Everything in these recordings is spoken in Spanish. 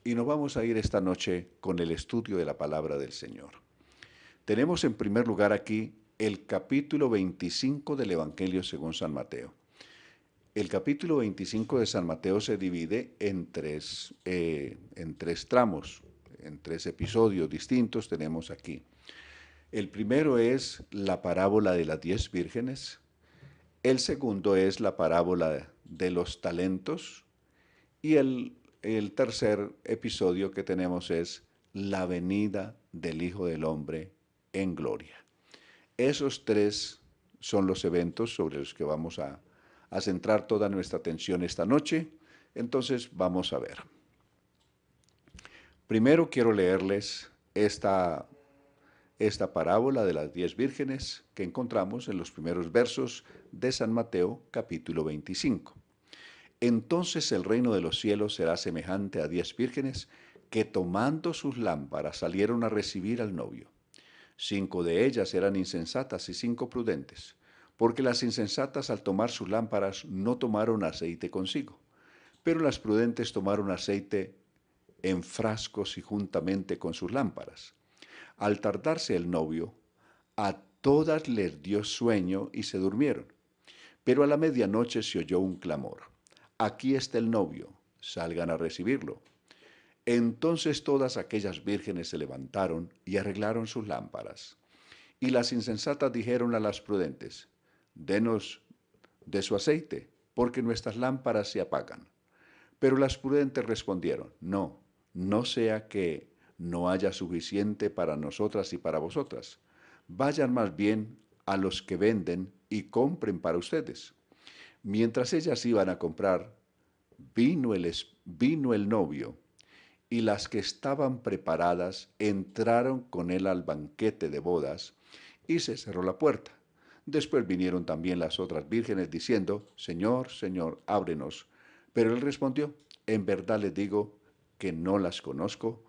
y nos vamos a ir esta noche con el estudio de la palabra del Señor. Tenemos en primer lugar aquí el capítulo 25 del Evangelio según San Mateo. El capítulo 25 de San Mateo se divide en tres tramos, en tres episodios distintos tenemos aquí. El primero es la parábola de las 10 vírgenes, el segundo es la parábola de los talentos y el tercer episodio que tenemos es la venida del Hijo del Hombre en gloria. Esos tres son los eventos sobre los que vamos a centrar toda nuestra atención esta noche. Entonces vamos a ver. Primero quiero leerles esta parábola de las 10 vírgenes que encontramos en los primeros versos de San Mateo capítulo 25. Entonces el reino de los cielos será semejante a 10 vírgenes que tomando sus lámparas salieron a recibir al novio. 5 de ellas eran insensatas y 5 prudentes, porque las insensatas al tomar sus lámparas no tomaron aceite consigo, pero las prudentes tomaron aceite en frascos y juntamente con sus lámparas. Al tardarse el novio, a todas les dio sueño y se durmieron. Pero a la medianoche se oyó un clamor: aquí está el novio, salgan a recibirlo. Entonces todas aquellas vírgenes se levantaron y arreglaron sus lámparas. Y las insensatas dijeron a las prudentes: denos de su aceite, porque nuestras lámparas se apagan. Pero las prudentes respondieron: no, no sea que no haya suficiente para nosotras y para vosotras. Vayan más bien a los que venden y compren para ustedes. Mientras ellas iban a comprar, vino el novio, y las que estaban preparadas entraron con él al banquete de bodas, y se cerró la puerta. Después vinieron también las otras vírgenes diciendo: Señor, Señor, ábrenos. Pero él respondió: en verdad les digo que no las conozco.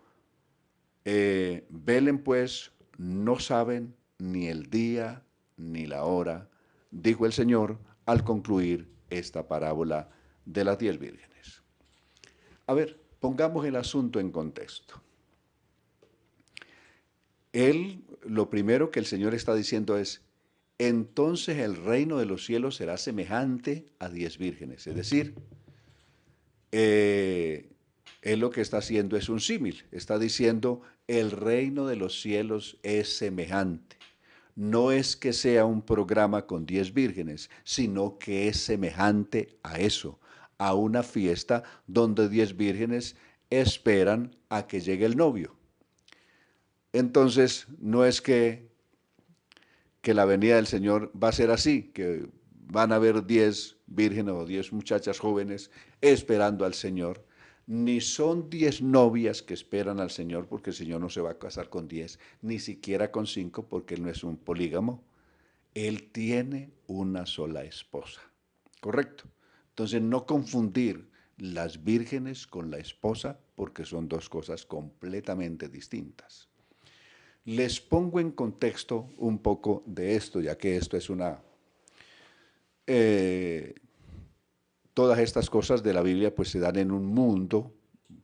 Velen pues, no saben ni el día ni la hora, dijo el Señor al concluir esta parábola de las 10 vírgenes. A ver, pongamos el asunto en contexto. Lo primero que el Señor está diciendo es: entonces el reino de los cielos será semejante a 10 vírgenes. Es decir, él lo que está haciendo es un símil. Está diciendo: el reino de los cielos es semejante. No es que sea un programa con 10 vírgenes, sino que es semejante a eso, a una fiesta donde 10 vírgenes esperan a que llegue el novio. Entonces, no es que la venida del Señor va a ser así, que van a haber 10 vírgenes o 10 muchachas jóvenes esperando al Señor, ni son 10 novias que esperan al Señor, porque el Señor no se va a casar con 10, ni siquiera con 5, porque Él no es un polígamo. Él tiene una sola esposa, ¿correcto? Entonces, no confundir las vírgenes con la esposa, porque son dos cosas completamente distintas. Les pongo en contexto un poco de esto, ya que esto es eh, todas estas cosas de la Biblia pues se dan en un mundo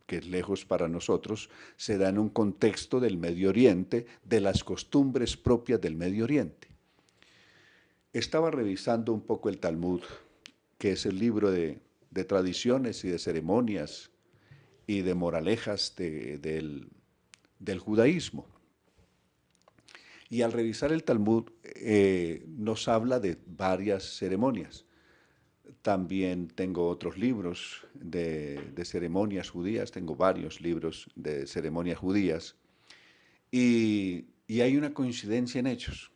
que es lejos para nosotros, se da en un contexto del Medio Oriente, de las costumbres propias del Medio Oriente. Estaba revisando un poco el Talmud, que es el libro de tradiciones y de ceremonias y de moralejas del judaísmo. Y al revisar el Talmud nos habla de varias ceremonias. También tengo otros libros de ceremonias judías, tengo varios libros de ceremonias judías, y hay una coincidencia en hechos.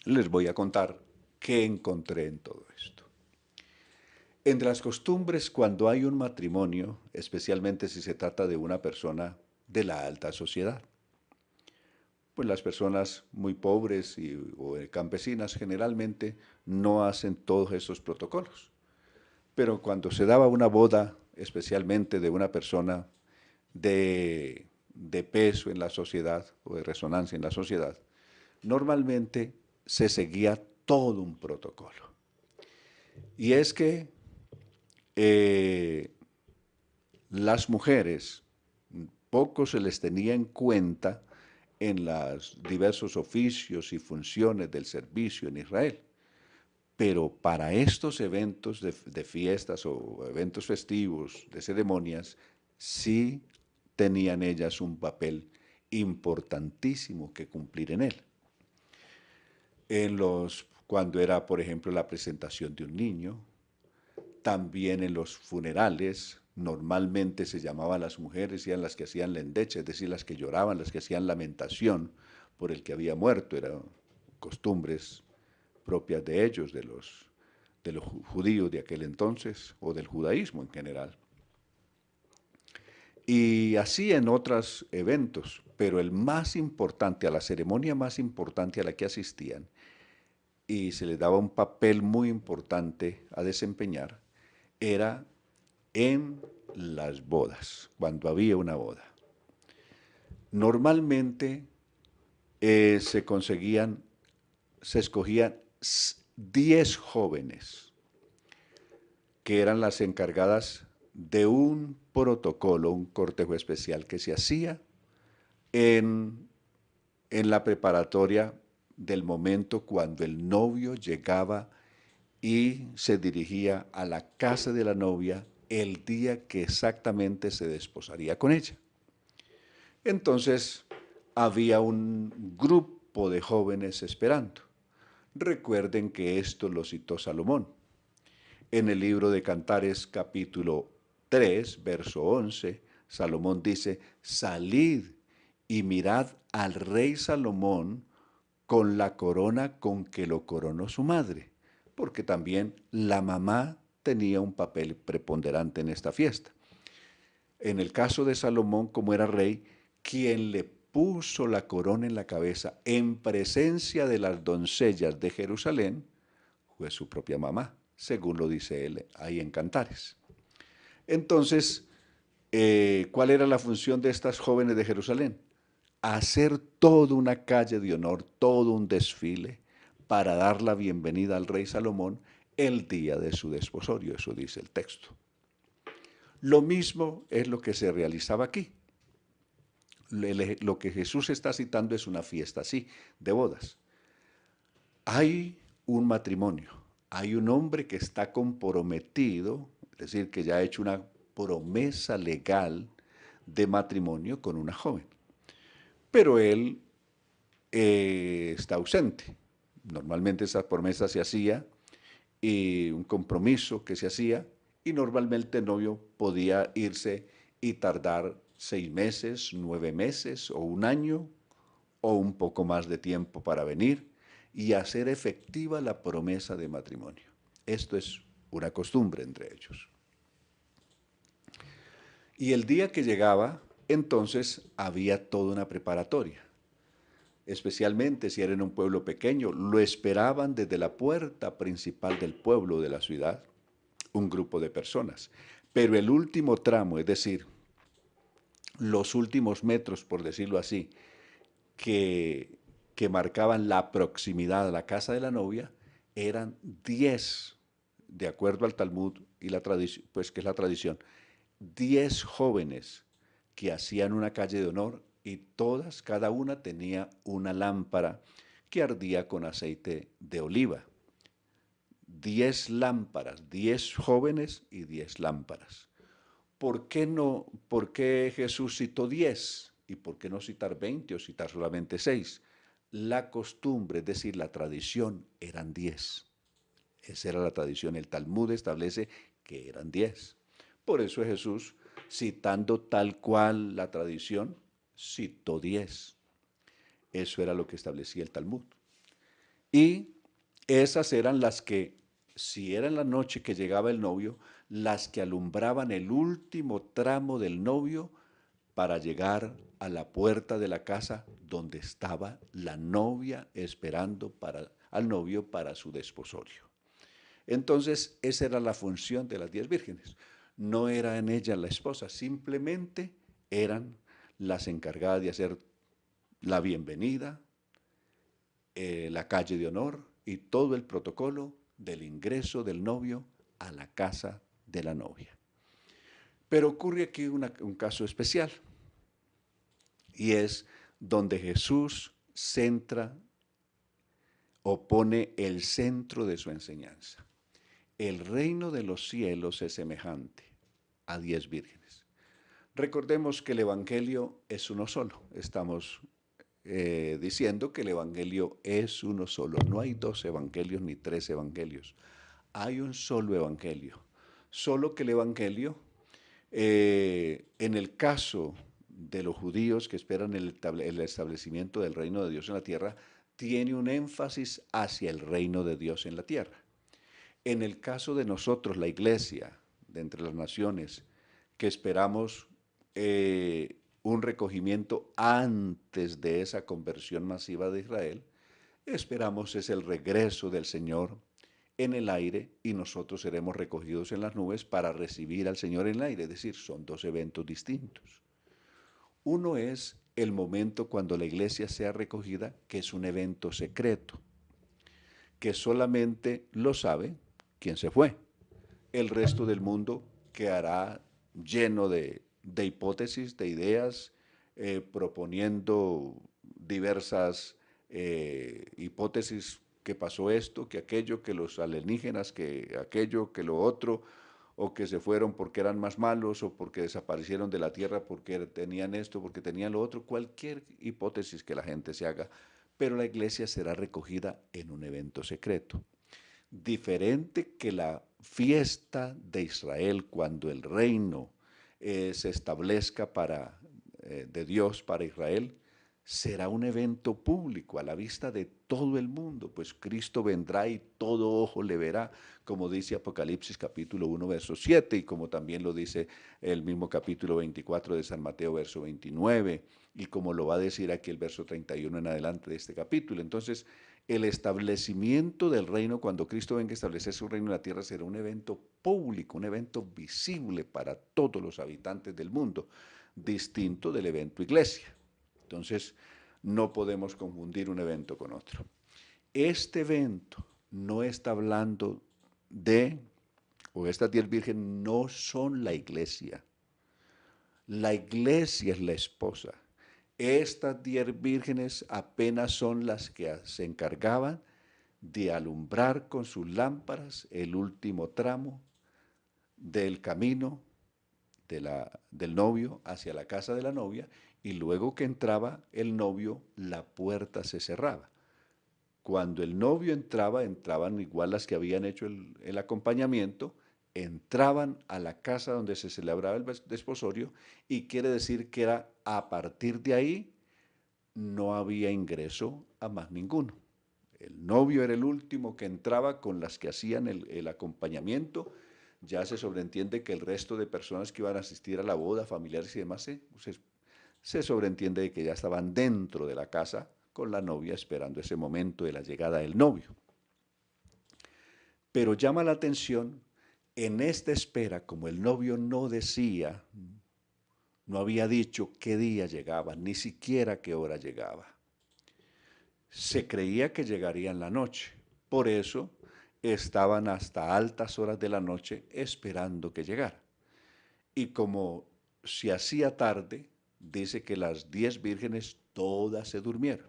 Les voy a contar qué encontré en todo esto. Entre las costumbres, cuando hay un matrimonio, especialmente si se trata de una persona de la alta sociedad, pues las personas muy pobres o campesinas generalmente no hacen todos esos protocolos. Pero cuando se daba una boda, especialmente de una persona de peso en la sociedad o de resonancia en la sociedad, normalmente se seguía todo un protocolo. Y es que eh, las mujeres poco se les tenía en cuenta en los diversos oficios y funciones del servicio en Israel. Pero para estos eventos de fiestas o eventos festivos, de ceremonias, sí tenían ellas un papel importantísimo que cumplir en él. Cuando era, por ejemplo, la presentación de un niño, también en los funerales, normalmente se llamaban las mujeres y eran las que hacían lendeche, es decir, las que lloraban, las que hacían lamentación por el que había muerto, eran costumbres propias de ellos, de los judíos de aquel entonces, o del judaísmo en general. Y así en otros eventos, pero el más importante, a la ceremonia más importante a la que asistían, y se les daba un papel muy importante a desempeñar, era en las bodas, cuando había una boda. Normalmente se escogían 10 jóvenes que eran las encargadas de un protocolo, un cortejo especial que se hacía en, en la preparatoria del momento cuando el novio llegaba y se dirigía a la casa de la novia el día que exactamente se desposaría con ella. Entonces había un grupo de jóvenes esperando. Recuerden que esto lo citó Salomón. En el libro de Cantares capítulo 3, verso 11, Salomón dice, salid y mirad al rey Salomón con la corona con que lo coronó su madre, porque también la mamá tenía un papel preponderante en esta fiesta. En el caso de Salomón, como era rey, quien le puso la corona en la cabeza en presencia de las doncellas de Jerusalén fue su propia mamá, según lo dice él ahí en Cantares. Entonces, ¿cuál era la función de estas jóvenes de Jerusalén? Hacer toda una calle de honor, todo un desfile para dar la bienvenida al rey Salomón el día de su desposorio, eso dice el texto. Lo mismo es lo que se realizaba aquí. Lo que Jesús está citando es una fiesta así, de bodas. Hay un matrimonio, hay un hombre que está comprometido, es decir, que ya ha hecho una promesa legal de matrimonio con una joven, pero él está ausente. Normalmente esa promesa se hacía y un compromiso que se hacía y normalmente el novio podía irse y tardar 6 meses, 9 meses o un año o un poco más de tiempo para venir y hacer efectiva la promesa de matrimonio. Esto es una costumbre entre ellos. Y el día que llegaba, entonces había toda una preparatoria. Especialmente si era en un pueblo pequeño, lo esperaban desde la puerta principal del pueblo, de la ciudad, un grupo de personas. Pero el último tramo, es decir, los últimos metros, por decirlo así, que marcaban la proximidad a la casa de la novia, eran 10, de acuerdo al Talmud y la tradición, pues que es la tradición, 10 jóvenes que hacían una calle de honor y todas, cada una tenía una lámpara que ardía con aceite de oliva. 10 lámparas, 10 jóvenes y 10 lámparas. ¿Por qué no, por qué Jesús citó 10? ¿Y por qué no citar 20 o citar solamente 6? La costumbre, es decir, la tradición, eran 10. Esa era la tradición. El Talmud establece que eran 10. Por eso Jesús, citando tal cual la tradición, citó 10. Eso era lo que establecía el Talmud. Y esas eran las que, si era en la noche que llegaba el novio, las que alumbraban el último tramo del novio para llegar a la puerta de la casa donde estaba la novia esperando al novio para su desposorio. Entonces, esa era la función de las 10 vírgenes. No era en ellas la esposa, simplemente eran las encargadas de hacer la bienvenida, la calle de honor y todo el protocolo del ingreso del novio a la casa de la novia. Pero ocurre aquí un caso especial, y es donde Jesús centra o pone el centro de su enseñanza. El reino de los cielos es semejante a 10 vírgenes. Recordemos que el Evangelio es uno solo. Estamos diciendo que el Evangelio es uno solo. No hay 2 evangelios ni 3 evangelios. Hay un solo Evangelio. Solo que el Evangelio, en el caso de los judíos que esperan el establecimiento del reino de Dios en la tierra, tiene un énfasis hacia el reino de Dios en la tierra. En el caso de nosotros, la iglesia, de entre las naciones, que esperamos un recogimiento antes de esa conversión masiva de Israel, esperamos es el regreso del Señor en el aire y nosotros seremos recogidos en las nubes para recibir al Señor en el aire. Es decir, son 2 eventos distintos. Uno es el momento cuando la iglesia sea recogida, que es un evento secreto, que solamente lo sabe quien se fue. El resto del mundo quedará lleno de hipótesis, de ideas, proponiendo diversas hipótesis, que pasó esto, que aquello, que los alienígenas, que aquello, que lo otro, o que se fueron porque eran más malos, o porque desaparecieron de la tierra porque tenían esto, porque tenían lo otro, cualquier hipótesis que la gente se haga, pero la iglesia será recogida en un evento secreto. Diferente que la fiesta de Israel cuando el reino se establezca de Dios para Israel, será un evento público a la vista de todo el mundo, pues Cristo vendrá y todo ojo le verá, como dice Apocalipsis capítulo 1, verso 7, y como también lo dice el mismo capítulo 24 de San Mateo, verso 29, y como lo va a decir aquí el verso 31 en adelante de este capítulo. Entonces, el establecimiento del reino, cuando Cristo venga a establecer su reino en la tierra, será un evento público, un evento visible para todos los habitantes del mundo, distinto del evento iglesia. Entonces, no podemos confundir un evento con otro. Este evento no está hablando o estas 10 vírgenes no son la iglesia. La iglesia es la esposa. Estas 10 vírgenes apenas son las que se encargaban de alumbrar con sus lámparas el último tramo del camino del novio hacia la casa de la novia, y luego que entraba el novio, la puerta se cerraba. Cuando el novio entraba, entraban igual las que habían hecho el acompañamiento, entraban a la casa donde se celebraba el desposorio, y quiere decir que era a partir de ahí no había ingreso a más ninguno. El novio era el último que entraba con las que hacían el acompañamiento. Ya se sobreentiende que el resto de personas que iban a asistir a la boda, familiares y demás, se sobreentiende de que ya estaban dentro de la casa con la novia esperando ese momento de la llegada del novio. Pero llama la atención, en esta espera, como el novio no decía, no había dicho qué día llegaba, ni siquiera qué hora llegaba. Se creía que llegaría en la noche. Por eso estaban hasta altas horas de la noche esperando que llegara. Y como se hacía tarde, dice que las 10 vírgenes todas se durmieron.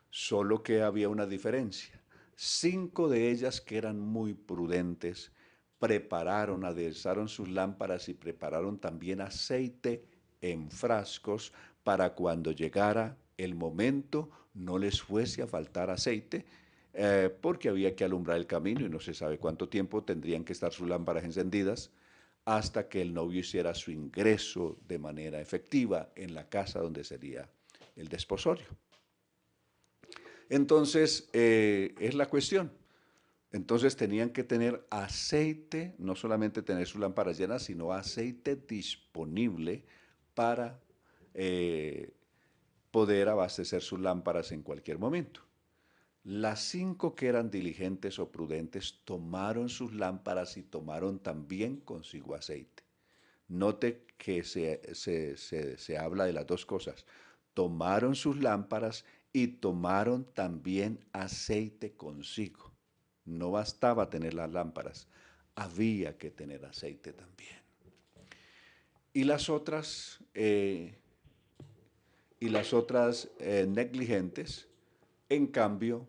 Solo que había una diferencia. 5 de ellas, que eran muy prudentes, prepararon, aderezaron sus lámparas y prepararon también aceite en frascos para cuando llegara el momento no les fuese a faltar aceite, porque había que alumbrar el camino y no se sabe cuánto tiempo tendrían que estar sus lámparas encendidas hasta que el novio hiciera su ingreso de manera efectiva en la casa donde sería el desposorio. Entonces, es la cuestión. Entonces tenían que tener aceite, no solamente tener sus lámparas llenas, sino aceite disponible para poder abastecer sus lámparas en cualquier momento. Las 5 que eran diligentes o prudentes tomaron sus lámparas y tomaron también consigo aceite. Note que se habla de las dos cosas. Tomaron sus lámparas y tomaron también aceite consigo. No bastaba tener las lámparas, había que tener aceite también. Y las otras negligentes, en cambio,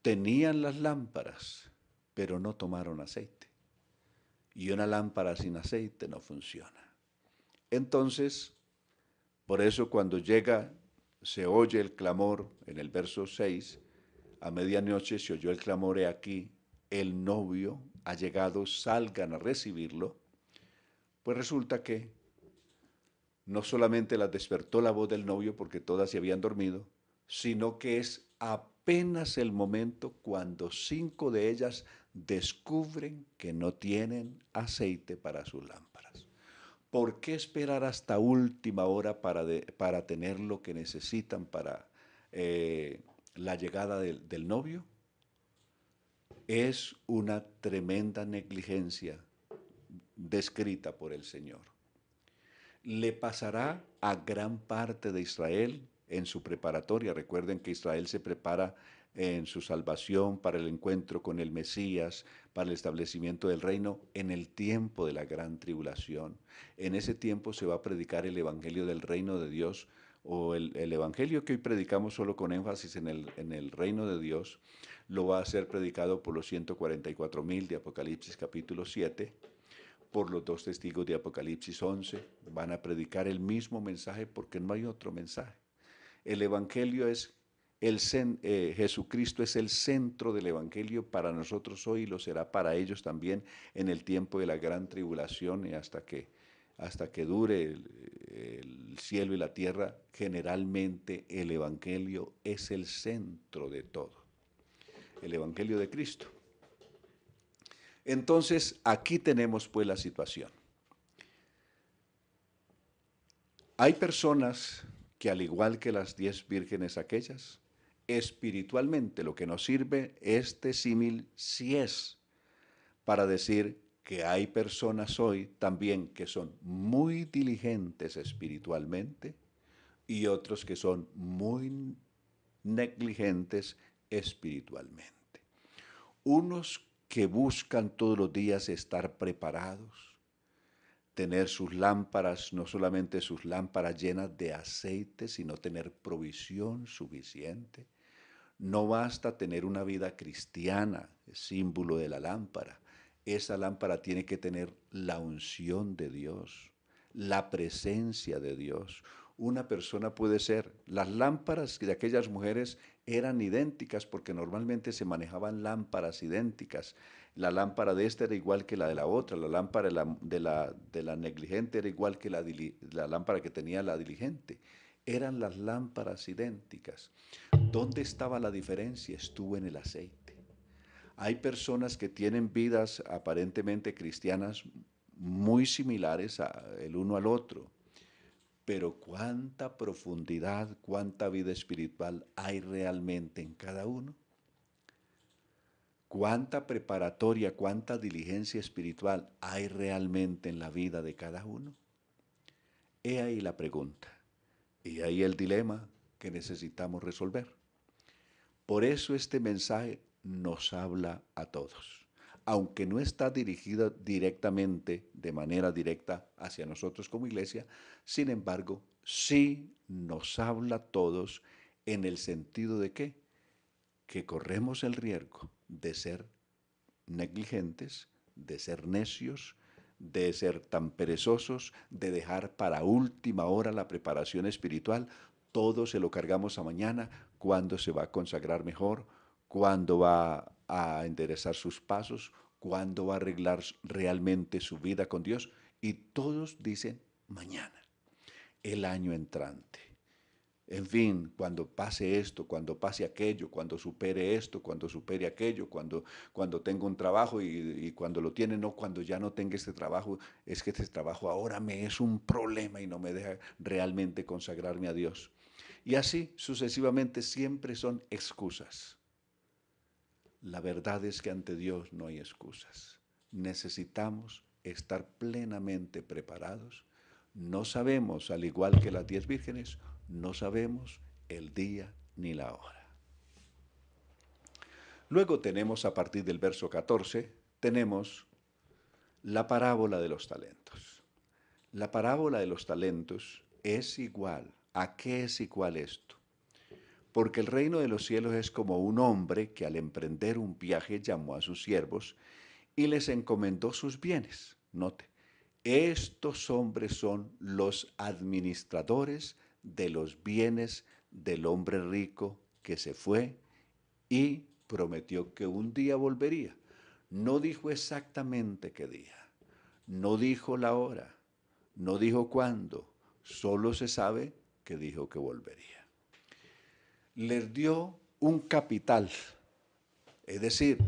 tenían las lámparas, pero no tomaron aceite. Y una lámpara sin aceite no funciona. Entonces, por eso cuando llega, se oye el clamor en el verso 6, a medianoche se oyó el clamor, he aquí, el novio ha llegado, salgan a recibirlo. Pues resulta que no solamente las despertó la voz del novio porque todas se habían dormido, sino que es apenas el momento cuando 5 de ellas descubren que no tienen aceite para sus lámparas. ¿Por qué esperar hasta última hora para tener lo que necesitan para la llegada del novio? Es una tremenda negligencia descrita por el Señor. Le pasará a gran parte de Israel en su preparatoria. Recuerden que Israel se prepara en su salvación para el encuentro con el Mesías, para el establecimiento del reino en el tiempo de la gran tribulación. En ese tiempo se va a predicar el Evangelio del reino de Dios, o el Evangelio que hoy predicamos solo con énfasis en el reino de Dios, lo va a ser predicado por los 144,000 de Apocalipsis capítulo 7, por los 2 testigos de Apocalipsis 11, van a predicar el mismo mensaje porque no hay otro mensaje. El Evangelio es, Jesucristo es el centro del Evangelio para nosotros hoy y lo será para ellos también en el tiempo de la gran tribulación y hasta que dure el cielo y la tierra. Generalmente el Evangelio es el centro de todo, el Evangelio de Cristo. Entonces, aquí tenemos pues la situación. Hay personas que, al igual que las 10 vírgenes aquellas, espiritualmente lo que nos sirve este símil sí es para decir que hay personas hoy también que son muy diligentes espiritualmente y otros que son muy negligentes espiritualmente. Unos que buscan todos los días estar preparados, tener sus lámparas, no solamente sus lámparas llenas de aceite, sino tener provisión suficiente. No basta tener una vida cristiana, símbolo de la lámpara. Esa lámpara tiene que tener la unción de Dios, la presencia de Dios. Una persona puede ser, las lámparas de aquellas mujeres eran idénticas porque normalmente se manejaban lámparas idénticas. La lámpara de esta era igual que la de la otra, la lámpara de la negligente era igual que la lámpara que tenía la diligente. Eran las lámparas idénticas. ¿Dónde estaba la diferencia? Estuvo en el aceite. Hay personas que tienen vidas aparentemente cristianas muy similares el uno al otro, pero cuánta profundidad, cuánta vida espiritual hay realmente en cada uno. Cuánta preparatoria, cuánta diligencia espiritual hay realmente en la vida de cada uno. He ahí la pregunta y ahí el dilema que necesitamos resolver. Por eso este mensaje nos habla a todos. Aunque no está dirigido directamente, de manera directa hacia nosotros como iglesia, sin embargo, sí nos habla a todos en el sentido de que corremos el riesgo de ser negligentes, de ser necios, de ser tan perezosos, de dejar para última hora la preparación espiritual. Todo se lo cargamos a mañana, cuándo se va a consagrar mejor, cuándo va a enderezar sus pasos, cuándo va a arreglar realmente su vida con Dios. Y todos dicen mañana, el año entrante. En fin, cuando pase esto, cuando pase aquello, cuando supere esto, cuando supere aquello, cuando tenga un trabajo y cuando lo tiene, no, cuando ya no tenga este trabajo, es que este trabajo ahora me es un problema y no me deja realmente consagrarme a Dios. Y así sucesivamente siempre son excusas. La verdad es que ante Dios no hay excusas. Necesitamos estar plenamente preparados. No sabemos, al igual que las 10 vírgenes, no sabemos el día ni la hora. Luego tenemos, a partir del verso 14, tenemos la parábola de los talentos. La parábola de los talentos es igual. ¿A qué es igual esto? Porque el reino de los cielos es como un hombre que al emprender un viaje llamó a sus siervos y les encomendó sus bienes. Note, estos hombres son los administradores de los bienes del hombre rico que se fue y prometió que un día volvería. No dijo exactamente qué día, no dijo la hora, no dijo cuándo, solo se sabe que dijo que volvería. Les dio un capital, es decir,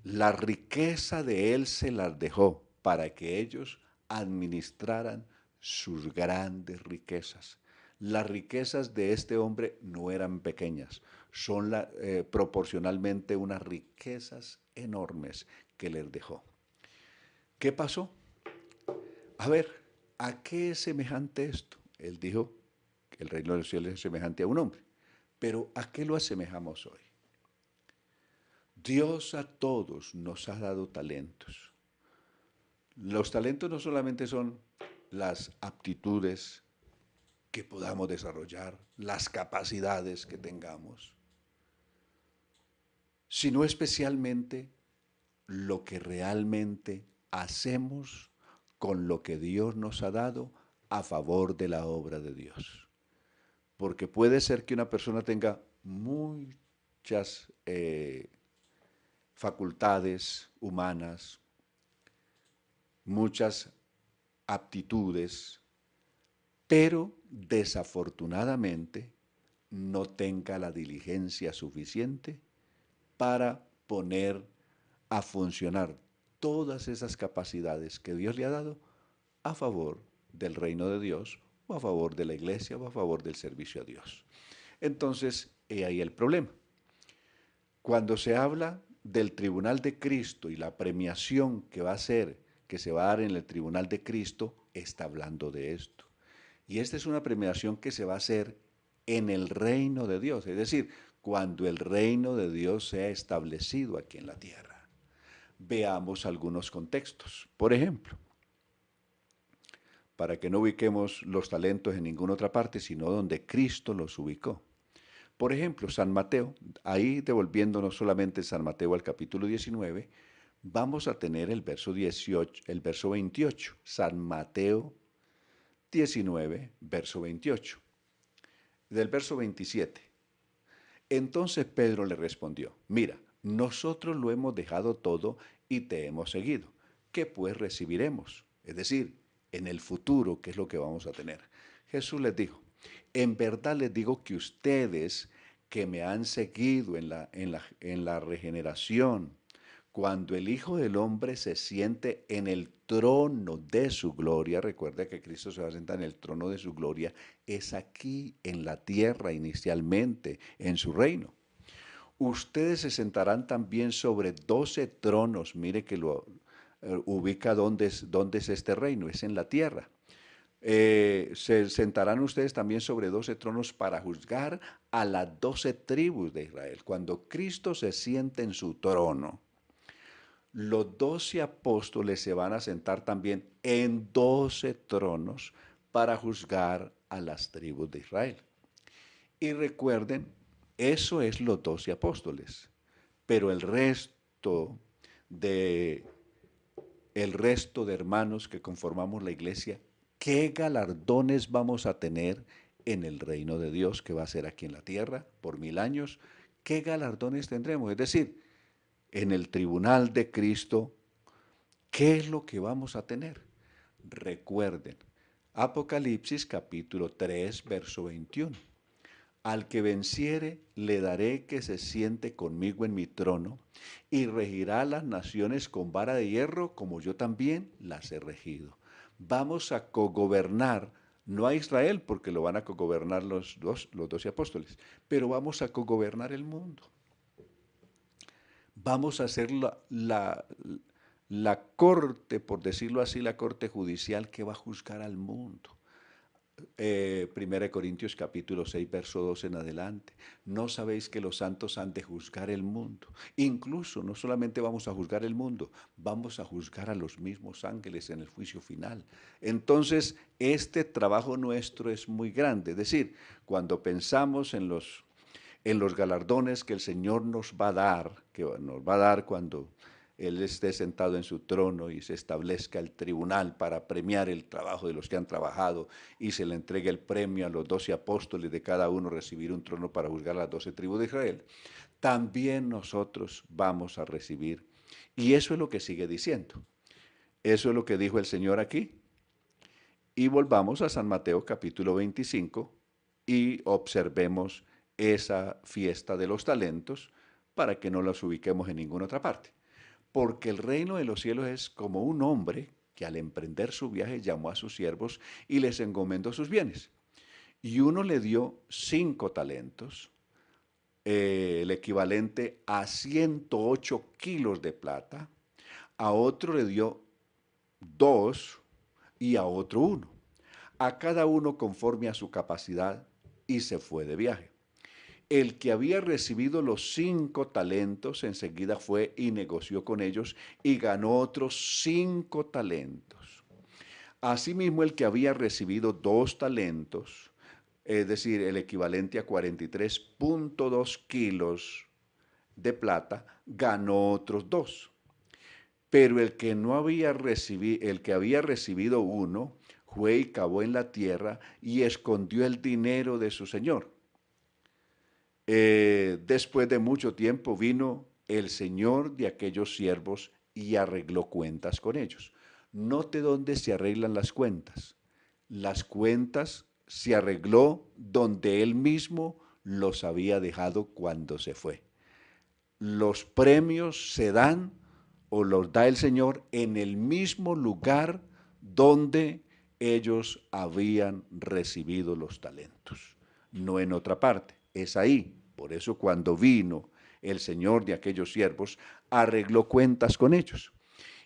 la riqueza de él se las dejó para que ellos administraran sus grandes riquezas. Las riquezas de este hombre no eran pequeñas, son proporcionalmente unas riquezas enormes que les dejó. ¿Qué pasó? A ver, ¿a qué es semejante esto? Él dijo que el reino de los cielos es semejante a un hombre. Pero ¿a qué lo asemejamos hoy? Dios a todos nos ha dado talentos. Los talentos no solamente son las aptitudes que podamos desarrollar, las capacidades que tengamos, sino especialmente lo que realmente hacemos con lo que Dios nos ha dado a favor de la obra de Dios. Porque puede ser que una persona tenga muchas facultades humanas, muchas aptitudes, pero desafortunadamente no tenga la diligencia suficiente para poner a funcionar todas esas capacidades que Dios le ha dado a favor del reino de Dios o a favor de la iglesia o a favor del servicio a Dios. Entonces, he ahí el problema. Cuando se habla del tribunal de Cristo y la premiación que va a ser, que se va a dar en el tribunal de Cristo, está hablando de esto. Y esta es una premiación que se va a hacer en el reino de Dios, es decir, cuando el reino de Dios sea establecido aquí en la tierra. Veamos algunos contextos. Por ejemplo, para que no ubiquemos los talentos en ninguna otra parte, sino donde Cristo los ubicó. Por ejemplo, San Mateo, ahí devolviéndonos solamente San Mateo al capítulo 19, vamos a tener el verso 18, el verso 28. San Mateo 19, verso 28. Del verso 27. Entonces Pedro le respondió, mira, nosotros lo hemos dejado todo y te hemos seguido. ¿Qué pues recibiremos? Es decir, en el futuro, ¿qué es lo que vamos a tener? Jesús les dijo, en verdad les digo que ustedes que me han seguido en la regeneración, cuando el Hijo del Hombre se siente en el trono de su gloria, recuerda que Cristo se va a sentar en el trono de su gloria, es aquí en la tierra inicialmente, en su reino. Ustedes se sentarán también sobre 12 tronos, mire que lo ubica dónde es este reino, es en la tierra. Se sentarán ustedes también sobre 12 tronos para juzgar a las 12 tribus de Israel. Cuando Cristo se siente en su trono, los 12 apóstoles se van a sentar también en 12 tronos para juzgar a las tribus de Israel. Y recuerden, eso es los 12 apóstoles, pero de, el resto de hermanos que conformamos la iglesia, ¿qué galardones vamos a tener en el reino de Dios que va a ser aquí en la tierra por 1000 años? ¿Qué galardones tendremos? Es decir, en el tribunal de Cristo, ¿qué es lo que vamos a tener? Recuerden, Apocalipsis capítulo 3, verso 21. Al que venciere, le daré que se siente conmigo en mi trono y regirá las naciones con vara de hierro como yo también las he regido. Vamos a cogobernar, no a Israel porque lo van a cogobernar los 12 apóstoles, pero vamos a cogobernar el mundo. Vamos a hacer la corte, por decirlo así, la corte judicial que va a juzgar al mundo. Primera de Corintios capítulo 6, verso 2 en adelante. No sabéis que los santos han de juzgar el mundo. Incluso no solamente vamos a juzgar el mundo, vamos a juzgar a los mismos ángeles en el juicio final. Entonces, este trabajo nuestro es muy grande. Es decir, cuando pensamos en los galardones que el Señor nos va a dar, que nos va a dar cuando Él esté sentado en su trono y se establezca el tribunal para premiar el trabajo de los que han trabajado y se le entregue el premio a los 12 apóstoles de cada uno recibir un trono para juzgar a las 12 tribus de Israel, también nosotros vamos a recibir. Y eso es lo que sigue diciendo. Eso es lo que dijo el Señor aquí. Y volvamos a San Mateo capítulo 25 y observemos esa fiesta de los talentos para que no los ubiquemos en ninguna otra parte. Porque el reino de los cielos es como un hombre que al emprender su viaje llamó a sus siervos y les encomendó sus bienes. Y uno le dio 5 talentos, el equivalente a 108 kilos de plata, a otro le dio 2 y a otro 1, a cada uno conforme a su capacidad, y se fue de viaje. El que había recibido los 5 talentos enseguida fue y negoció con ellos y ganó otros 5 talentos. Asimismo, el que había recibido 2 talentos, es decir, el equivalente a 43.2 kilos de plata, ganó otros 2. Pero el que no había recibido, el que había recibido 1, fue y cavó en la tierra y escondió el dinero de su señor. Después de mucho tiempo vino el señor de aquellos siervos y arregló cuentas con ellos. Note dónde se arreglan las cuentas. Las cuentas se arregló donde él mismo los había dejado cuando se fue. Los premios se dan o los da el Señor en el mismo lugar donde ellos habían recibido los talentos, no en otra parte, es ahí. Por eso cuando vino el Señor de aquellos siervos, arregló cuentas con ellos.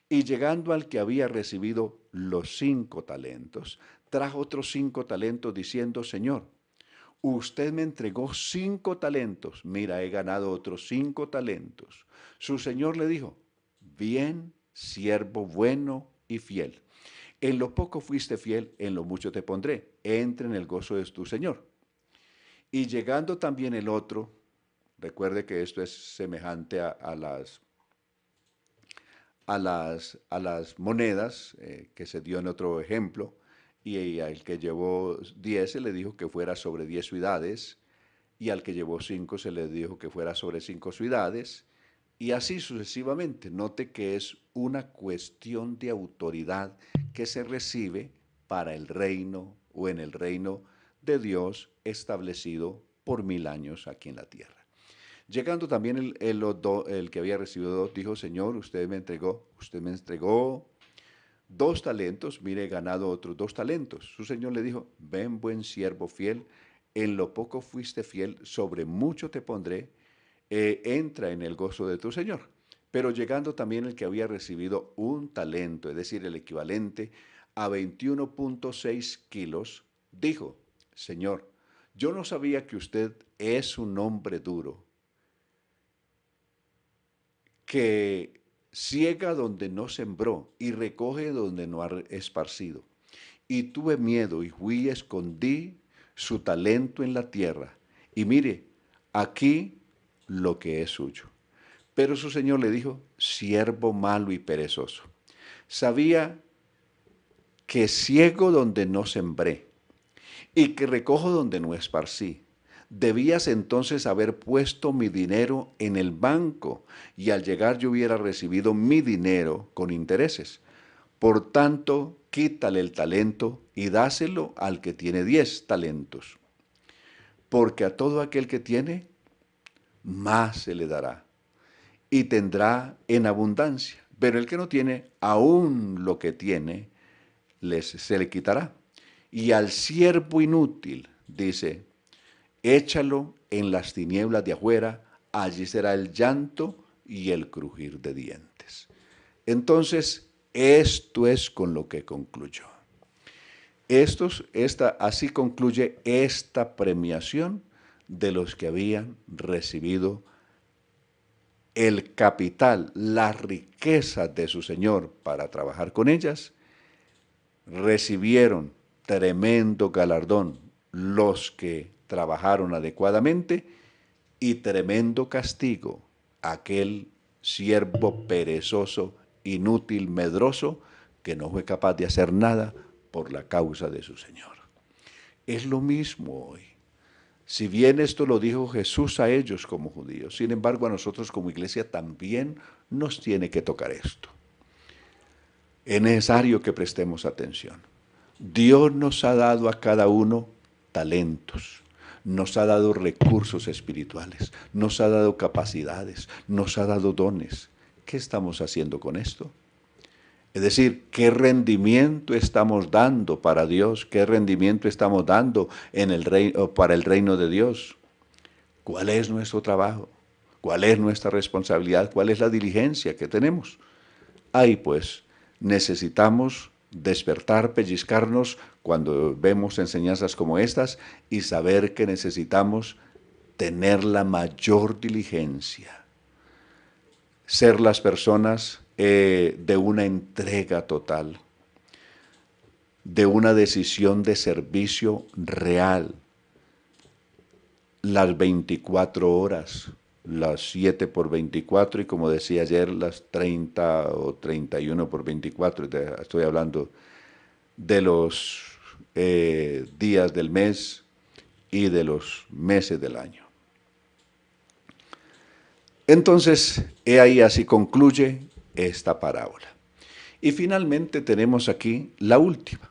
Y llegando al que había recibido los 5 talentos, trajo otros 5 talentos diciendo, Señor, usted me entregó 5 talentos, mira, he ganado otros 5 talentos. Su Señor le dijo, bien, siervo bueno y fiel. En lo poco fuiste fiel, en lo mucho te pondré. Entra en el gozo de tu Señor. Y llegando también el otro, recuerde que esto es semejante a las monedas que se dio en otro ejemplo, y al que llevó 10 se le dijo que fuera sobre 10 ciudades, y al que llevó 5 se le dijo que fuera sobre 5 ciudades, y así sucesivamente. Note que es una cuestión de autoridad que se recibe para el reino o en el reino de Dios establecido por 1000 años aquí en la tierra. Llegando también el que había recibido 2, dijo, Señor, usted me entregó 2 talentos, mire, he ganado otros 2 talentos. Su Señor le dijo, ven buen siervo fiel, en lo poco fuiste fiel, sobre mucho te pondré, entra en el gozo de tu Señor. Pero llegando también el que había recibido 1 talento, es decir, el equivalente a 21.6 kilos, dijo, Señor, yo no sabía que usted es un hombre duro, que ciega donde no sembró y recoge donde no ha esparcido. Y tuve miedo y fui y escondí su talento en la tierra. Y mire, aquí lo que es suyo. Pero su señor le dijo, siervo malo y perezoso. Sabía que ciego donde no sembré y que recojo donde no esparcí. Debías entonces haber puesto mi dinero en el banco y al llegar yo hubiera recibido mi dinero con intereses. Por tanto, quítale el talento y dáselo al que tiene 10 talentos. Porque a todo aquel que tiene, más se le dará y tendrá en abundancia. Pero el que no tiene, aún lo que tiene, se le quitará. Y al siervo inútil, dice, échalo en las tinieblas de afuera, allí será el llanto y el crujir de dientes. Entonces, esto es con lo que concluyó. Así concluye esta premiación de los que habían recibido el capital, la riqueza de su Señor para trabajar con ellas. Recibieron tremendo galardón los que trabajaron adecuadamente y tremendo castigo aquel siervo perezoso, inútil, medroso, que no fue capaz de hacer nada por la causa de su Señor. Es lo mismo hoy. Si bien esto lo dijo Jesús a ellos como judíos, sin embargo a nosotros como iglesia también nos tiene que tocar esto. Es necesario que prestemos atención. Dios nos ha dado a cada uno talentos, nos ha dado recursos espirituales, nos ha dado capacidades, nos ha dado dones. ¿Qué estamos haciendo con esto? Es decir, ¿qué rendimiento estamos dando para Dios? ¿Qué rendimiento estamos dando para el reino de Dios? ¿Cuál es nuestro trabajo? ¿Cuál es nuestra responsabilidad? ¿Cuál es la diligencia que tenemos? Ahí pues necesitamos despertar, pellizcarnos cuando vemos enseñanzas como estas y saber que necesitamos tener la mayor diligencia, ser las personas de una entrega total, de una decisión de servicio real, las 24 horas, las 7 por 24 y como decía ayer, las 30 o 31 por 24, estoy hablando de los días del mes y de los meses del año. Entonces, he ahí así concluye esta parábola. Y finalmente tenemos aquí la última.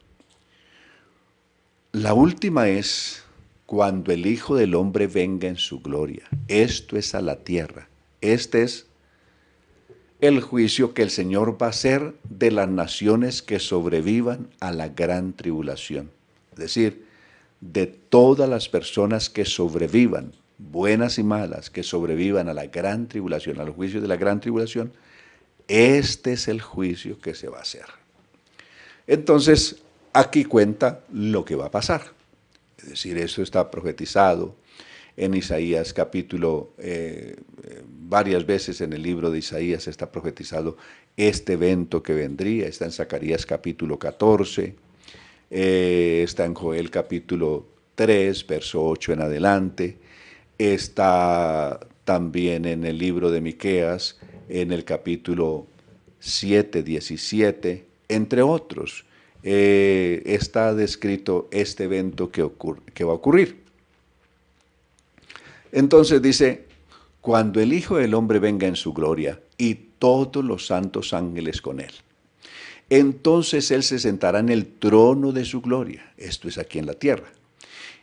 La última es cuando el Hijo del Hombre venga en su gloria. Esto es a la tierra. Este es el juicio que el Señor va a hacer de las naciones que sobrevivan a la gran tribulación. Es decir, de todas las personas que sobrevivan, buenas y malas, que sobrevivan a la gran tribulación, a los juicios de la gran tribulación. Este es el juicio que se va a hacer. Entonces, aquí cuenta lo que va a pasar. Es decir, eso está profetizado en Isaías capítulo, varias veces en el libro de Isaías está profetizado este evento que vendría. Está en Zacarías capítulo 14, está en Joel capítulo 3, verso 8 en adelante. Está también en el libro de Miqueas, en el capítulo 7, 17, entre otros, está descrito este evento que va a ocurrir. Entonces dice, cuando el Hijo del Hombre venga en su gloria y todos los santos ángeles con él, entonces él se sentará en el trono de su gloria, esto es aquí en la tierra,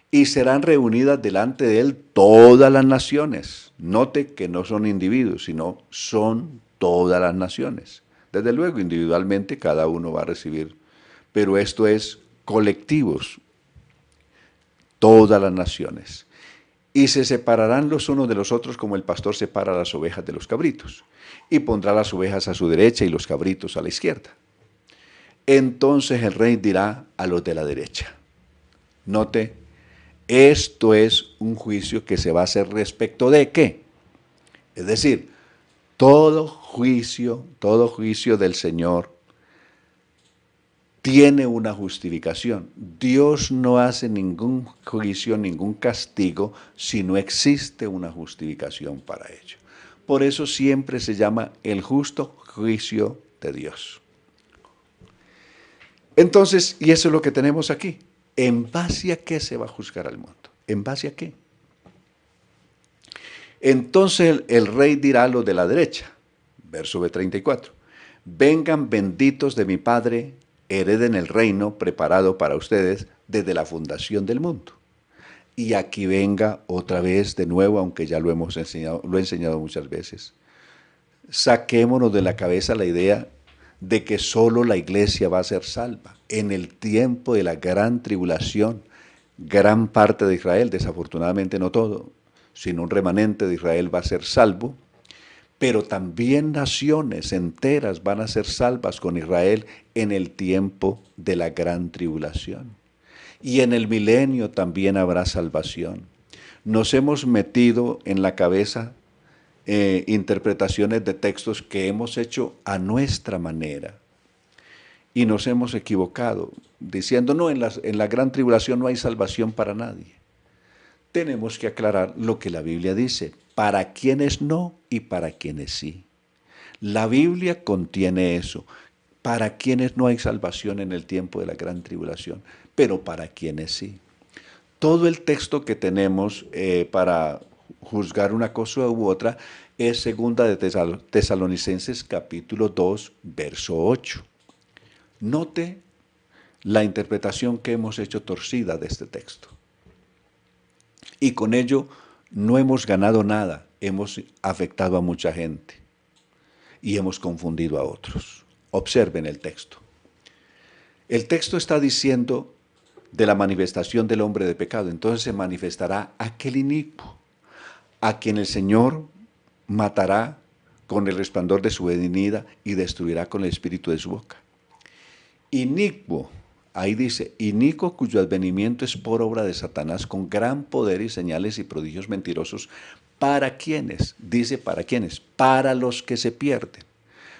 y serán reunidas delante de él todas las naciones. Note que no son individuos, sino son todas las naciones. Desde luego, individualmente cada uno va a recibir, pero esto es colectivos, todas las naciones. Y se separarán los unos de los otros como el pastor separa las ovejas de los cabritos, y pondrá las ovejas a su derecha y los cabritos a la izquierda. Entonces el rey dirá a los de la derecha. Note, esto es un juicio que se va a hacer respecto de ¿qué? Es decir, todo juicio del Señor tiene una justificación. Dios no hace ningún juicio, ningún castigo, si no existe una justificación para ello. Por eso siempre se llama el justo juicio de Dios. Entonces, y eso es lo que tenemos aquí. ¿En base a qué se va a juzgar al mundo? ¿En base a qué? Entonces el rey dirá a los de la derecha, verso 34, vengan benditos de mi Padre, hereden el reino preparado para ustedes desde la fundación del mundo. Y aquí venga otra vez de nuevo, aunque ya lo he enseñado muchas veces. Saquémonos de la cabeza la idea de que solo la iglesia va a ser salva. En el tiempo de la gran tribulación, gran parte de Israel, desafortunadamente no todo, sino un remanente de Israel va a ser salvo, pero también naciones enteras van a ser salvas con Israel en el tiempo de la gran tribulación. y en el milenio también habrá salvación. Nos hemos metido en la cabeza interpretaciones de textos que hemos hecho a nuestra manera y nos hemos equivocado diciendo, no, en la gran tribulación no hay salvación para nadie. Tenemos que aclarar lo que la Biblia dice, para quienes no y para quienes sí. La Biblia contiene eso, para quienes no hay salvación en el tiempo de la gran tribulación, pero para quienes sí. Todo el texto que tenemos para juzgar una cosa u otra es segunda de Tesalonicenses capítulo 2, verso 8. Note la interpretación que hemos hecho torcida de este texto. Y con ello no hemos ganado nada, hemos afectado a mucha gente y hemos confundido a otros. Observen el texto. El texto está diciendo de la manifestación del hombre de pecado. Entonces se manifestará aquel inicuo, a quien el Señor matará con el resplandor de su venida y destruirá con el espíritu de su boca. Inicuo, ahí dice, inicuo cuyo advenimiento es por obra de Satanás con gran poder y señales y prodigios mentirosos. ¿Para quiénes? Dice para quiénes, para los que se pierden.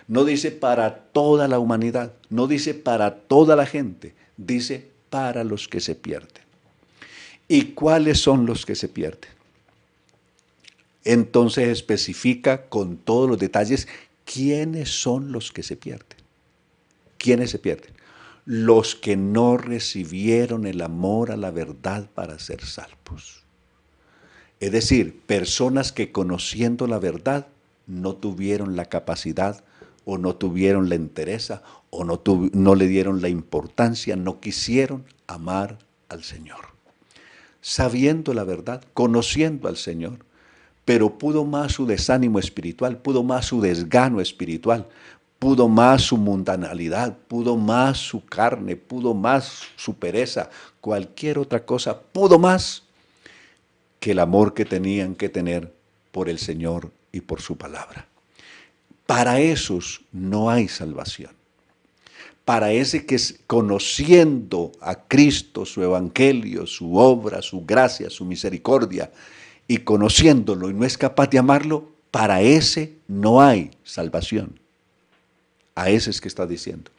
No dice para toda la humanidad, no dice para toda la gente, dice para los que se pierden. ¿Y cuáles son los que se pierden? Entonces especifica con todos los detalles quiénes son los que se pierden. ¿Quiénes se pierden? Los que no recibieron el amor a la verdad para ser salvos. Es decir, personas que conociendo la verdad no tuvieron la capacidad o no tuvieron la entereza o no le dieron la importancia, no quisieron amar al Señor. Sabiendo la verdad, conociendo al Señor, pero pudo más su desánimo espiritual, pudo más su desgano espiritual, pudo más su mundanalidad, pudo más su carne, pudo más su pereza, cualquier otra cosa, pudo más que el amor que tenían que tener por el Señor y por su palabra. Para esos no hay salvación. Para ese que es conociendo a Cristo, su evangelio, su obra, su gracia, su misericordia, y conociéndolo y no es capaz de amarlo, para ese no hay salvación. A ese es que está diciendo.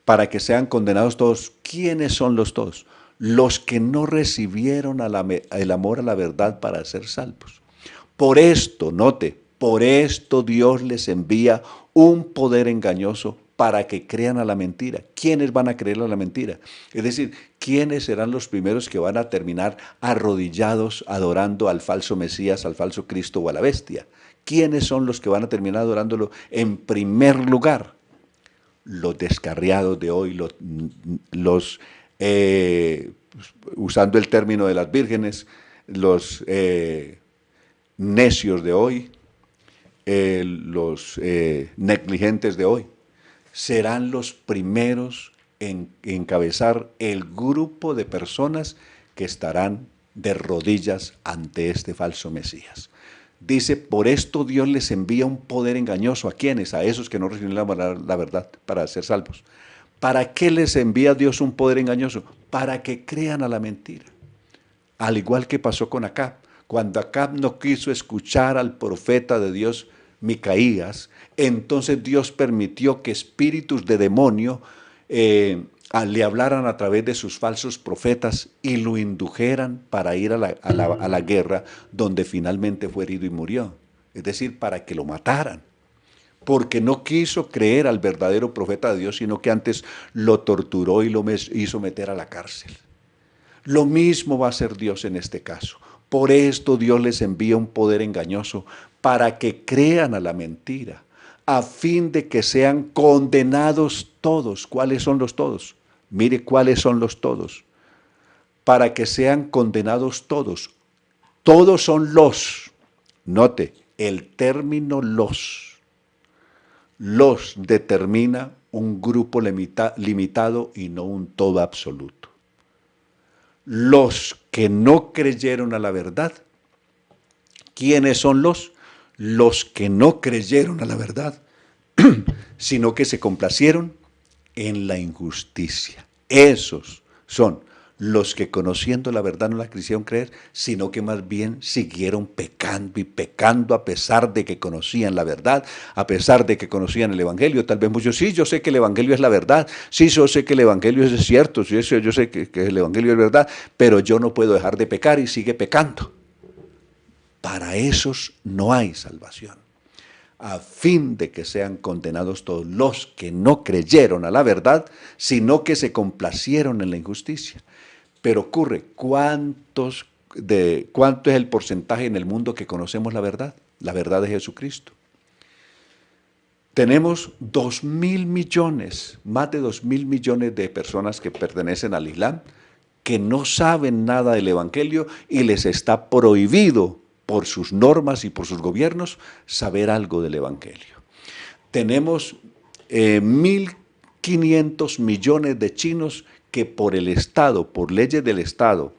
Para que sean condenados todos. ¿Quiénes son los todos? Los que no recibieron el amor a la verdad para ser salvos. Por esto, note, por esto Dios les envía un poder engañoso para que crean a la mentira. ¿Quiénes van a creer a la mentira? Es decir, ¿quiénes serán los primeros que van a terminar arrodillados adorando al falso Mesías, al falso Cristo o a la bestia? ¿Quiénes son los que van a terminar adorándolo en primer lugar? Los descarriados de hoy, usando el término de las vírgenes, los necios de hoy, los negligentes de hoy, serán los primeros en encabezar el grupo de personas que estarán de rodillas ante este falso Mesías. Dice, por esto Dios les envía un poder engañoso. ¿A quiénes? A esos que no reciben la verdad para ser salvos. ¿Para qué les envía Dios un poder engañoso? Para que crean a la mentira. Al igual que pasó con Acab. Cuando Acab no quiso escuchar al profeta de Dios, Micaías, entonces Dios permitió que espíritus de demonio le hablaran a través de sus falsos profetas y lo indujeran para ir a la guerra, donde finalmente fue herido y murió. Es decir, para que lo mataran. Porque no quiso creer al verdadero profeta de Dios, sino que antes lo torturó y lo hizo meter a la cárcel. Lo mismo va a hacer Dios en este caso. Por esto Dios les envía un poder engañoso para que crean a la mentira, a fin de que sean condenados todos. ¿Cuáles son los todos? Mire cuáles son los todos. Para que sean condenados todos. Todos son los. Note, el término los. Los determina un grupo limitado y no un todo absoluto. Los que no creyeron a la verdad. ¿Quiénes son los? Los que no creyeron a la verdad, sino que se complacieron en la injusticia. Esos son los que conociendo la verdad no la quisieron creer, sino que más bien siguieron pecando y pecando a pesar de que conocían la verdad, a pesar de que conocían el Evangelio. Tal vez muchos, sí, yo sé que el Evangelio es la verdad, sí, yo sé que el Evangelio es cierto, sí, yo sé que el Evangelio es verdad, pero yo no puedo dejar de pecar y sigue pecando. Para esos no hay salvación, a fin de que sean condenados todos los que no creyeron a la verdad, sino que se complacieron en la injusticia. Pero ocurre, ¿cuánto es el porcentaje en el mundo que conocemos la verdad? La verdad de Jesucristo. Tenemos 2.000 millones, más de 2.000 millones de personas que pertenecen al Islam, que no saben nada del Evangelio y les está prohibido por sus normas y por sus gobiernos saber algo del Evangelio. Tenemos 1.500 millones de chinos que por el Estado, por leyes del Estado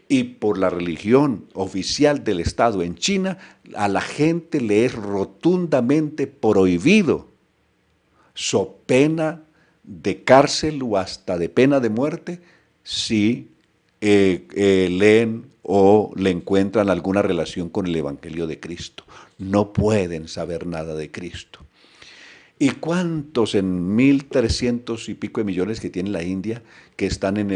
y por la religión oficial del Estado en China, a la gente le es rotundamente prohibido, so pena de cárcel o hasta de pena de muerte, si leen o le encuentran alguna relación con el Evangelio de Cristo. No pueden saber nada de Cristo. ¿Y cuántos en 1.300 y pico de millones que tiene la India que están en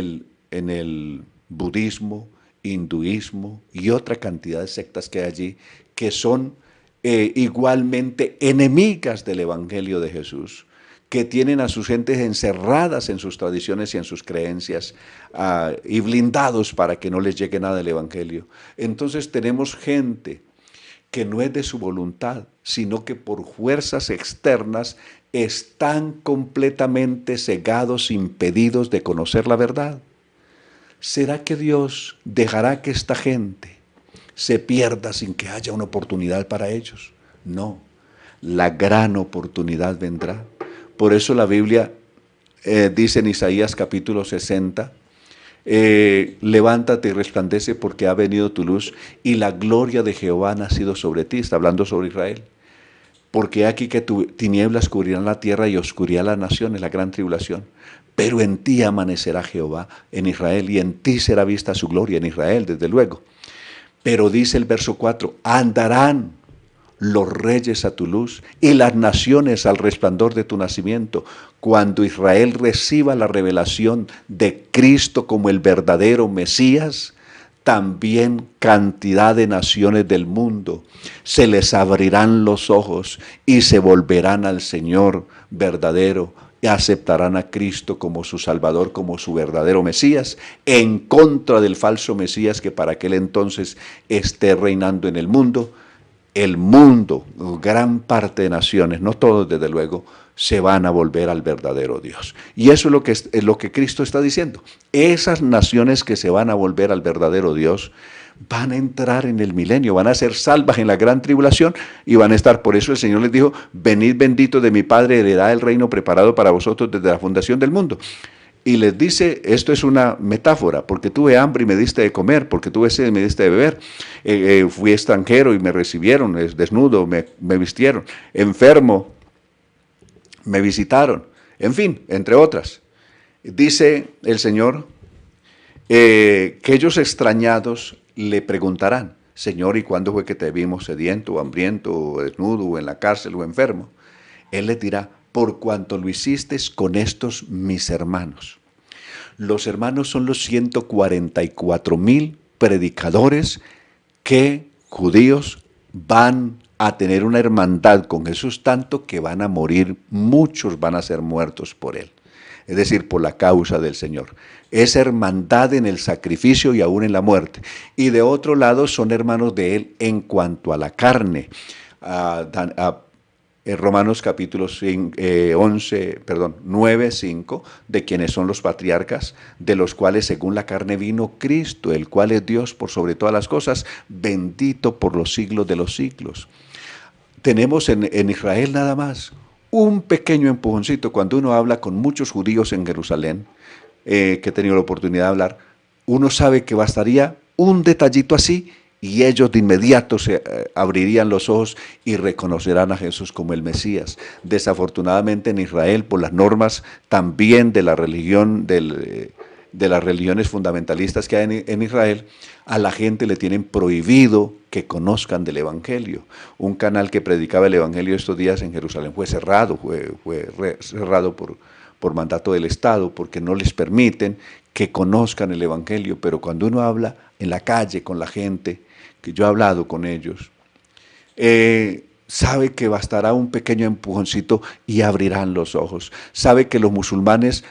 el budismo, hinduismo y otra cantidad de sectas que hay allí que son igualmente enemigas del Evangelio de Jesús, que tienen a sus gentes encerradas en sus tradiciones y en sus creencias y blindados para que no les llegue nada del Evangelio? Entonces tenemos gente que no es de su voluntad, sino que por fuerzas externas están completamente cegados, impedidos de conocer la verdad. ¿Será que Dios dejará que esta gente se pierda sin que haya una oportunidad para ellos? No, la gran oportunidad vendrá. Por eso la Biblia dice en Isaías capítulo 60, levántate y resplandece porque ha venido tu luz y la gloria de Jehová ha nacido sobre ti. Está hablando sobre Israel. Porque aquí que tinieblas cubrirán la tierra y oscuridad las naciones, la gran tribulación. Pero en ti amanecerá Jehová en Israel y en ti será vista su gloria en Israel, desde luego. Pero dice el verso 4, andarán los reyes a tu luz y las naciones al resplandor de tu nacimiento. Cuando Israel reciba la revelación de Cristo como el verdadero Mesías, también cantidad de naciones del mundo se les abrirán los ojos y se volverán al Señor verdadero y aceptarán a Cristo como su Salvador, como su verdadero Mesías, en contra del falso Mesías que para aquel entonces esté reinando en el mundo. El mundo, gran parte de naciones, no todos desde luego, se van a volver al verdadero Dios. Y eso es lo que Cristo está diciendo. Esas naciones que se van a volver al verdadero Dios van a entrar en el milenio, van a ser salvas en la gran tribulación y van a estar. Por eso el Señor les dijo, venid benditos de mi Padre, heredad el reino preparado para vosotros desde la fundación del mundo. Y les dice, esto es una metáfora, porque tuve hambre y me diste de comer, porque tuve sed y me diste de beber, fui extranjero y me recibieron, desnudo me vistieron, enfermo me visitaron, en fin, entre otras. Dice el Señor que ellos extrañados le preguntarán, Señor, ¿y cuándo fue que te vimos sediento o hambriento o desnudo o en la cárcel o enfermo? Él les dirá, por cuanto lo hiciste con estos mis hermanos. Los hermanos son los 144,000 predicadores que judíos van a tener una hermandad con Jesús, tanto que van a morir, muchos van a ser muertos por él, es decir, por la causa del Señor. Es hermandad en el sacrificio y aún en la muerte. Y de otro lado son hermanos de él en cuanto a la carne. En Romanos capítulo 9, 5, de quienes son los patriarcas, de los cuales según la carne vino Cristo, el cual es Dios por sobre todas las cosas, bendito por los siglos de los siglos. Tenemos en Israel nada más un pequeño empujoncito. Cuando uno habla con muchos judíos en Jerusalén, que he tenido la oportunidad de hablar, uno sabe que bastaría un detallito así y ellos de inmediato se abrirían los ojos y reconocerán a Jesús como el Mesías. Desafortunadamente en Israel, por las normas también de la religión de las religiones fundamentalistas que hay en Israel, a la gente le tienen prohibido que conozcan del Evangelio. Un canal que predicaba el Evangelio estos días en Jerusalén fue cerrado, cerrado por mandato del Estado, porque no les permiten que conozcan el Evangelio. Pero cuando uno habla en la calle con la gente, que yo he hablado con ellos, sabe que bastará un pequeño empujoncito y abrirán los ojos. Sabe que los musulmanes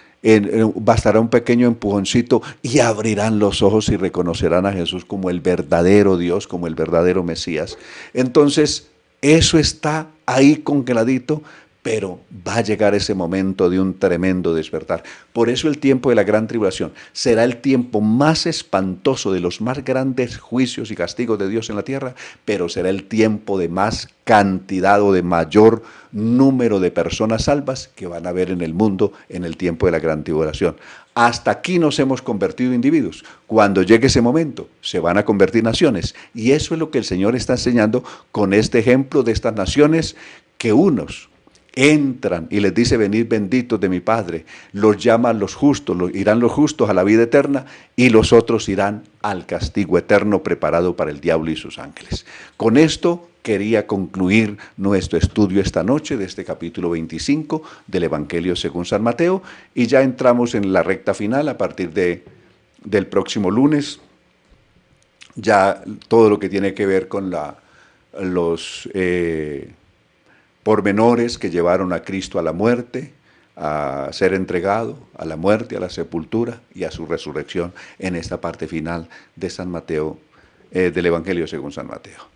bastará un pequeño empujoncito y abrirán los ojos y reconocerán a Jesús como el verdadero Dios, como el verdadero Mesías. Entonces, eso está ahí congeladito, pero va a llegar ese momento de un tremendo despertar. Por eso el tiempo de la gran tribulación será el tiempo más espantoso de los más grandes juicios y castigos de Dios en la tierra, pero será el tiempo de más cantidad o de mayor número de personas salvas que van a haber en el mundo en el tiempo de la gran tribulación. Hasta aquí nos hemos convertido individuos. Cuando llegue ese momento, se van a convertir naciones. Y eso es lo que el Señor está enseñando con este ejemplo de estas naciones, que unos entran y les dice: venid benditos de mi Padre. Los llaman los justos, irán los justos a la vida eterna, y los otros irán al castigo eterno preparado para el diablo y sus ángeles. Con esto quería concluir nuestro estudio esta noche de este capítulo 25 del Evangelio según San Mateo, y ya entramos en la recta final a partir del próximo lunes. Ya todo lo que tiene que ver con los pormenores que llevaron a Cristo a la muerte, a ser entregado, a la muerte, a la sepultura y a su resurrección en esta parte final de San Mateo, del Evangelio según San Mateo.